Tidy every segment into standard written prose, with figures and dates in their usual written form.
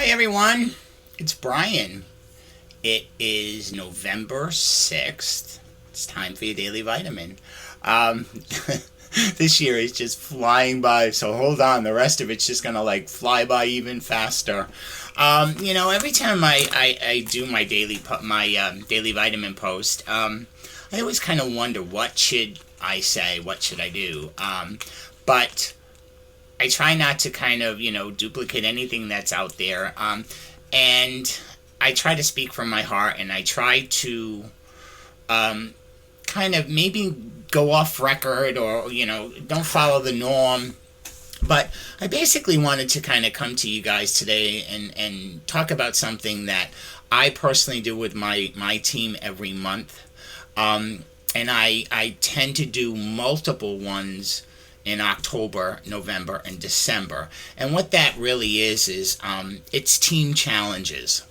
everyone, it's Brian. It is November 6th. It's time for your daily vitamin. Um, this year is just flying by, so hold on. The rest of it's just gonna fly by even faster. Every time I do my daily vitamin post, I always kind of wonder what should I say, what should I do. But I try not to duplicate anything that's out there. And I try to speak from my heart, and I try to kind of maybe go off record, or, don't follow the norm. But I basically wanted to kind of come to you guys today and talk about something that I personally do with my team every month. And I tend to do multiple ones in October, November, and December. And what that really is it's team challenges.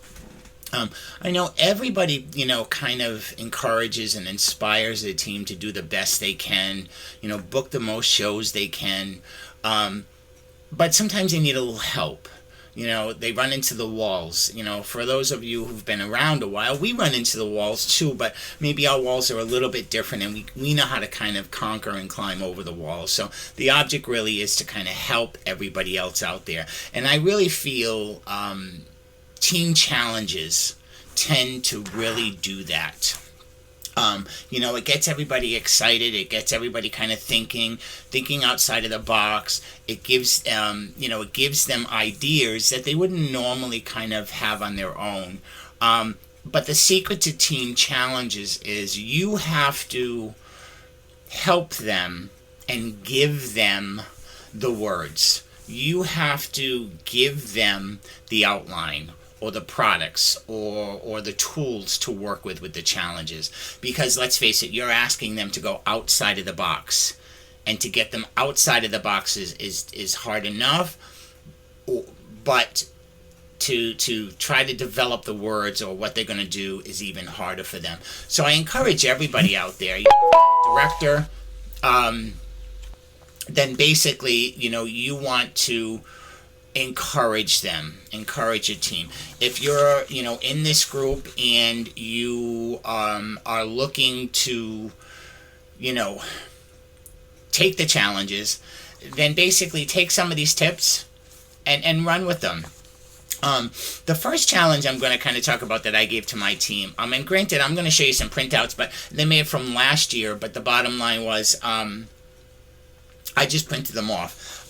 I know everybody, kind of encourages and inspires their team to do the best they can, book the most shows they can. But sometimes they need a little help. They run into the walls. For those of you who've been around a while, we run into the walls too, but maybe our walls are a little bit different, and we know how to kind of conquer and climb over the walls. So the object really is to kind of help everybody else out there. And I really feel team challenges tend to really do that. It gets everybody excited. It gets everybody kind of thinking outside of the box. It gives it gives them ideas that they wouldn't normally kind of have on their own. But the secret to team challenges is you have to help them and give them the words. You have to give them the outline, or the products, or the tools to work with the challenges. Because let's face it, you're asking them to go outside of the box. And to get them outside of the box is hard enough, but to try to develop the words or what they're going to do is even harder for them. So I encourage everybody out there, director, then basically, you want to encourage encourage your team. If you're in this group and you are looking to take the challenges, then basically take some of these tips and run with them. The first challenge I'm going to kind of talk about that I gave to my team, and granted I'm going to show you some printouts, but they may have from last year, but the bottom line was I just printed them off.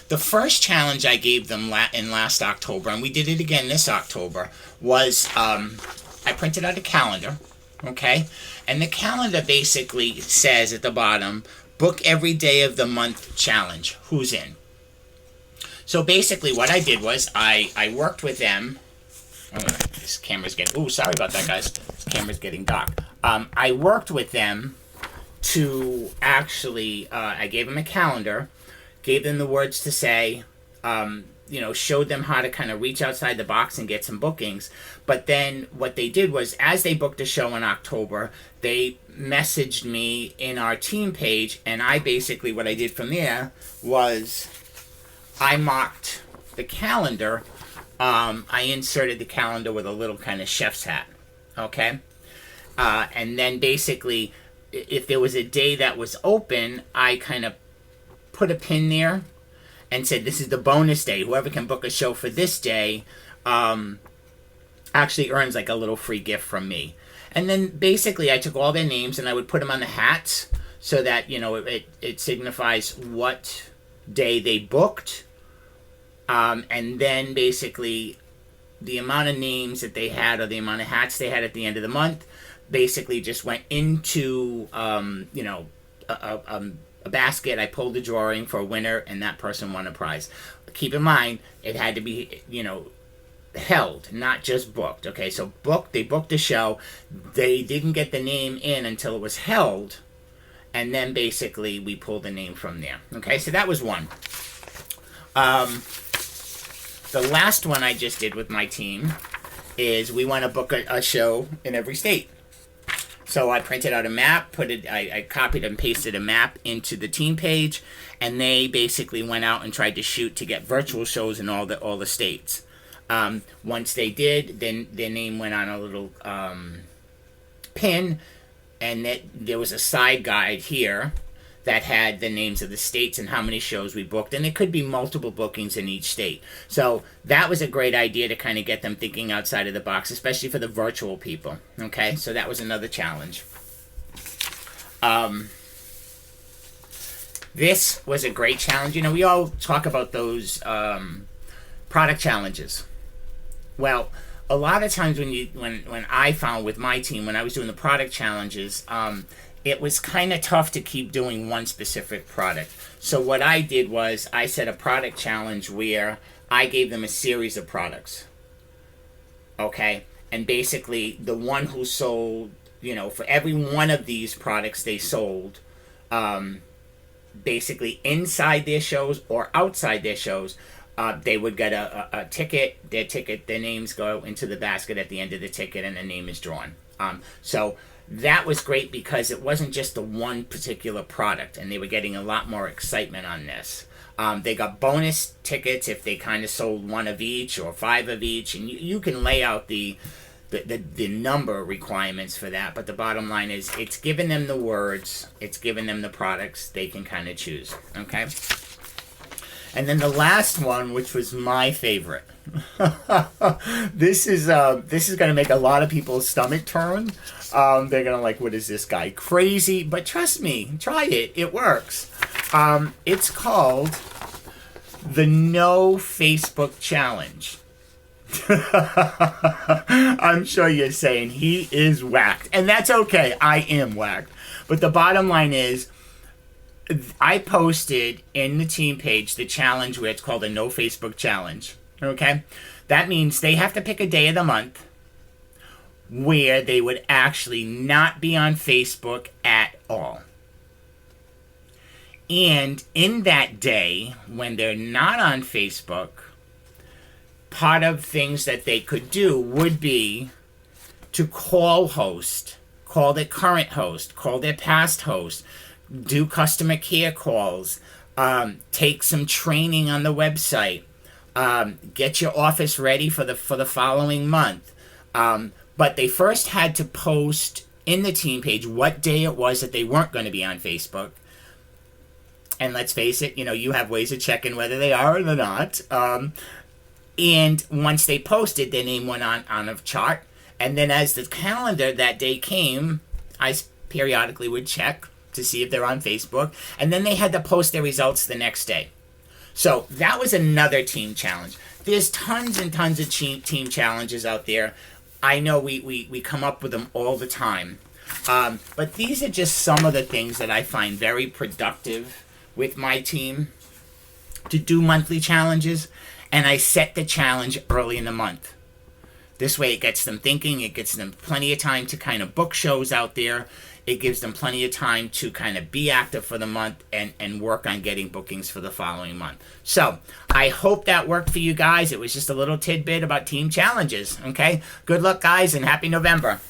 The first challenge I gave them in last October, and we did it again this October, was I printed out a calendar, okay? And the calendar basically says at the bottom, book every day of the month challenge. Who's in? So basically what I did was I worked with them. This camera's getting... sorry about that, guys. This camera's getting dark. I worked with them to actually, I gave them a calendar, gave them the words to say, showed them how to kind of reach outside the box and get some bookings. But then what they did was, as they booked a show in October, they messaged me in our team page, and I basically, what I did from there was I marked the calendar. I inserted the calendar with a little kind of chef's hat, okay? And then basically, if there was a day that was open, I kind of put a pin there and said, this is the bonus day. Whoever can book a show for this day actually earns like a little free gift from me. And then basically I took all their names and I would put them on the hats so that, it signifies what day they booked. And then basically the amount of names that they had, or the amount of hats they had at the end of the month, basically just went into a basket. I pulled a drawing for a winner, and that person won a prize. Keep in mind, it had to be held, not just booked. Okay, so they booked a show. They didn't get the name in until it was held, and then basically we pulled the name from there. Okay, so that was one. The last one I just did with my team is we want to book a show in every state. So I printed out a map, I copied and pasted a map into the team page, and they basically went out and tried to shoot to get virtual shows in all the states. Once they did, then their name went on a little pin, and there was a side guide here that had the names of the states and how many shows we booked, and it could be multiple bookings in each state. So that was a great idea to kind of get them thinking outside of the box, especially for the virtual people. Okay, so that was another challenge. This was a great challenge. You know, we all talk about those product challenges. Well, a lot of times when I found with my team, when I was doing the product challenges, it was kind of tough to keep doing one specific product. So what I did was I set a product challenge where I gave them a series of products. Okay? And basically the one who sold, you know, for every one of these products they sold, basically inside their shows or outside their shows, they would get a ticket. Their names go into the basket at the end of the ticket, and the name is drawn. So that was great because it wasn't just the one particular product, and they were getting a lot more excitement on this. They got bonus tickets if they kind of sold one of each or 5 of each, and you can lay out the number requirements for that. But the bottom line is it's giving them the words, it's giving them the products they can kind of choose. Okay. And then the last one, which was my favorite. This is going to make a lot of people's stomach turn. They're going to like, what is this guy, crazy? But trust me, try it. It works. It's called the No Facebook Challenge. I'm sure you're saying he is whacked. And that's okay. I am whacked. But the bottom line is, I posted in the team page the challenge where it's called a No Facebook Challenge. Okay? That means they have to pick a day of the month where they would actually not be on Facebook at all. And in that day, when they're not on Facebook, part of things that they could do would be to call their current host, call their past host, do customer care calls, take some training on the website, get your office ready for the following month. But they first had to post in the team page what day it was that they weren't going to be on Facebook. And let's face it, you know, you have ways of checking whether they are or they're not. And once they posted, their name went on a chart. And then as the calendar that day came, I periodically would check to see if they're on Facebook. And then they had to post their results the next day. So that was another team challenge. There's tons and tons of team challenges out there. I know we come up with them all the time. But these are just some of the things that I find very productive with my team to do monthly challenges. And I set the challenge early in the month. This way it gets them thinking. It gets them plenty of time to kind of book shows out there. It gives them plenty of time to kind of be active for the month and work on getting bookings for the following month. So I hope that worked for you guys. It was just a little tidbit about team challenges. Okay? Good luck, guys, and happy November.